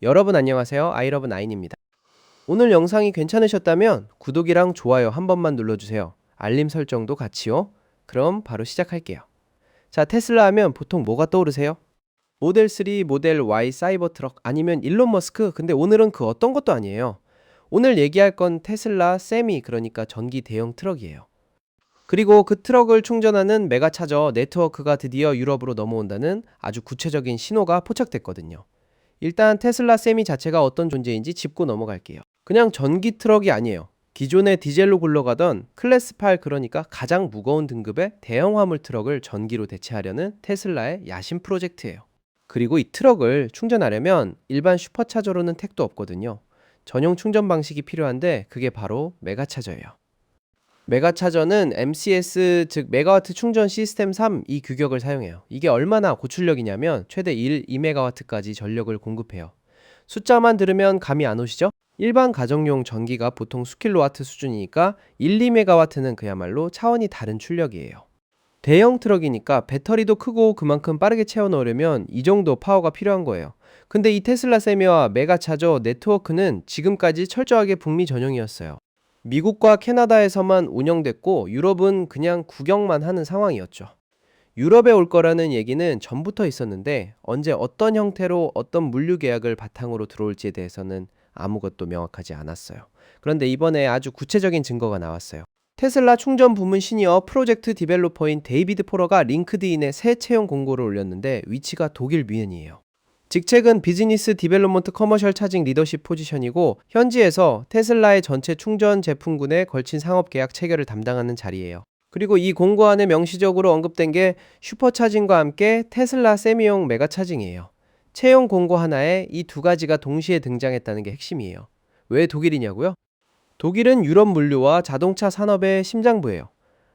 여러분 안녕하세요. 아이러브9입니다. 오늘 영상이 괜찮으셨다면 구독이랑 좋아요 한 번만 눌러주세요. 알림 설정도 같이요. 그럼 바로 시작할게요. 자, 테슬라 하면 보통 뭐가 떠오르세요? 모델 3, 모델 Y 사이버 트럭 아니면 일론 머스크? 근데 오늘은 그 어떤 것도 아니에요. 오늘 얘기할 건 테슬라 세미, 그러니까 전기 대형 트럭이에요. 그리고 그 트럭을 충전하는 메가차저 네트워크가 드디어 유럽으로 넘어온다는 아주 구체적인 신호가 포착됐거든요. 일단 테슬라 세미 자체가 어떤 존재인지 짚고 넘어갈게요. 그냥 전기 트럭이 아니에요. 기존의 디젤로 굴러가던 클래스 8, 그러니까 가장 무거운 등급의 대형 화물 트럭을 전기로 대체하려는 테슬라의 야심 프로젝트예요. 그리고 이 트럭을 충전하려면 일반 슈퍼차저로는 택도 없거든요. 전용 충전 방식이 필요한데 그게 바로 메가차저예요. 메가차저는 MCS, 즉 메가와트 충전 시스템 3 이 규격을 사용해요. 이게 얼마나 고출력이냐면 최대 2메가와트까지 전력을 공급해요. 숫자만 들으면 감이 안 오시죠? 일반 가정용 전기가 보통 수킬로와트 수준이니까 1, 2메가와트는 그야말로 차원이 다른 출력이에요. 대형 트럭이니까 배터리도 크고 그만큼 빠르게 채워 넣으려면 이 정도 파워가 필요한 거예요. 근데 이 테슬라 세미와 메가차저 네트워크는 지금까지 철저하게 북미 전용이었어요. 미국과 캐나다에서만 운영됐고 유럽은 그냥 구경만 하는 상황이었죠. 유럽에 올 거라는 얘기는 전부터 있었는데 언제 어떤 형태로 어떤 물류 계약을 바탕으로 들어올지에 대해서는 아무것도 명확하지 않았어요. 그런데 이번에 아주 구체적인 증거가 나왔어요. 테슬라 충전 부문 시니어 프로젝트 디벨로퍼인 데이비드 포러가 링크드인에 새 채용 공고를 올렸는데 위치가 독일 뮌헨이에요. 직책은 비즈니스 디벨롭먼트 커머셜 차징 리더십 포지션이고 현지에서 테슬라의 전체 충전 제품군에 걸친 상업 계약 체결을 담당하는 자리예요. 그리고 이 공고 안에 명시적으로 언급된 게 슈퍼차징과 함께 테슬라 세미용 메가차징이에요. 채용 공고 하나에 이 두 가지가 동시에 등장했다는 게 핵심이에요. 왜 독일이냐고요? 독일은 유럽 물류와 자동차 산업의 심장부예요.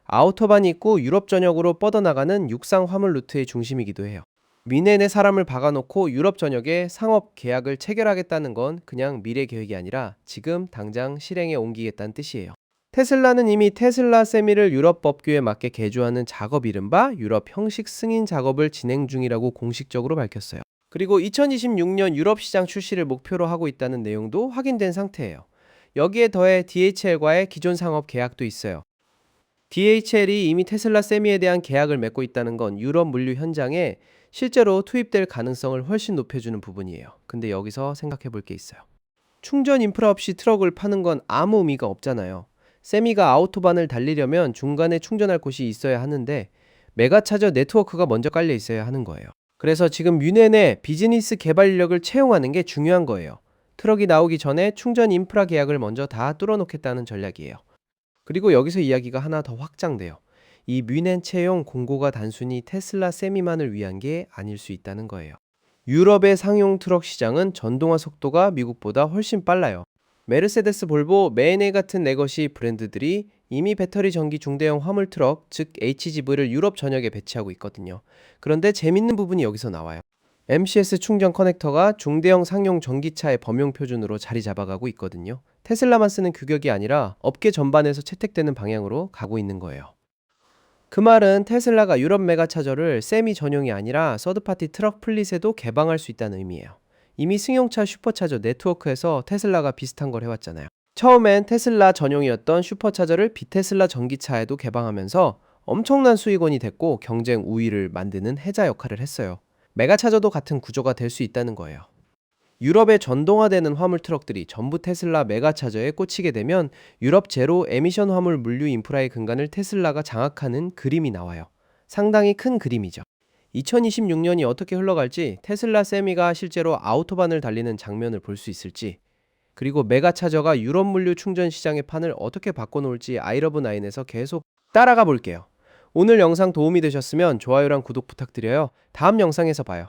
아우토반이 있고 유럽 전역으로 뻗어나가는 육상 화물 루트의 중심이기도 해요. 미넨에 사람을 박아놓고 유럽 전역에 상업 계약을 체결하겠다는 건 그냥 미래 계획이 아니라 지금 당장 실행에 옮기겠다는 뜻이에요. 테슬라는 이미 테슬라 세미를 유럽 법규에 맞게 개조하는 작업 이른바 유럽 형식 승인 작업을 진행 중이라고 공식적으로 밝혔어요. 그리고 2026년 유럽 시장 출시를 목표로 하고 있다는 내용도 확인된 상태예요. 여기에 더해 DHL과의 기존 상업 계약도 있어요. DHL이 이미 테슬라 세미에 대한 계약을 맺고 있다는 건 유럽 물류 현장에 실제로 투입될 가능성을 훨씬 높여주는 부분이에요. 근데 여기서 생각해 볼 게 있어요. 충전 인프라 없이 트럭을 파는 건 아무 의미가 없잖아요. 세미가 아우토반을 달리려면 중간에 충전할 곳이 있어야 하는데 메가차저 네트워크가 먼저 깔려 있어야 하는 거예요. 그래서 지금 뮌헨에 비즈니스 개발 인력을 채용하는 게 중요한 거예요. 트럭이 나오기 전에 충전 인프라 계약을 먼저 다 뚫어놓겠다는 전략이에요. 그리고 여기서 이야기가 하나 더 확장돼요. 이 뮌헨 채용 공고가 단순히 테슬라 세미만을 위한 게 아닐 수 있다는 거예요. 유럽의 상용 트럭 시장은 전동화 속도가 미국보다 훨씬 빨라요. 메르세데스, 볼보, 메네 같은 레거시 브랜드들이 이미 배터리 전기 중대형 화물 트럭, 즉 HGV를 유럽 전역에 배치하고 있거든요. 그런데 재밌는 부분이 여기서 나와요. MCS 충전 커넥터가 중대형 상용 전기차의 범용 표준으로 자리 잡아가고 있거든요. 테슬라만 쓰는 규격이 아니라 업계 전반에서 채택되는 방향으로 가고 있는 거예요. 그 말은 테슬라가 유럽 메가차저를 세미 전용이 아니라 서드파티 트럭 플릿에도 개방할 수 있다는 의미예요. 이미 승용차 슈퍼차저 네트워크에서 테슬라가 비슷한 걸 해왔잖아요. 처음엔 테슬라 전용이었던 슈퍼차저를 비테슬라 전기차에도 개방하면서 엄청난 수익원이 됐고 경쟁 우위를 만드는 해자 역할을 했어요. 메가차저도 같은 구조가 될 수 있다는 거예요. 유럽에 전동화되는 화물 트럭들이 전부 테슬라 메가차저에 꽂히게 되면 유럽 제로 에미션 화물 물류 인프라의 근간을 테슬라가 장악하는 그림이 나와요. 상당히 큰 그림이죠. 2026년이 어떻게 흘러갈지, 테슬라 세미가 실제로 아우토반을 달리는 장면을 볼 수 있을지, 그리고 메가차저가 유럽 물류 충전 시장의 판을 어떻게 바꿔놓을지 아이러브9에서 계속 따라가 볼게요. 오늘 영상 도움이 되셨으면 좋아요랑 구독 부탁드려요. 다음 영상에서 봐요.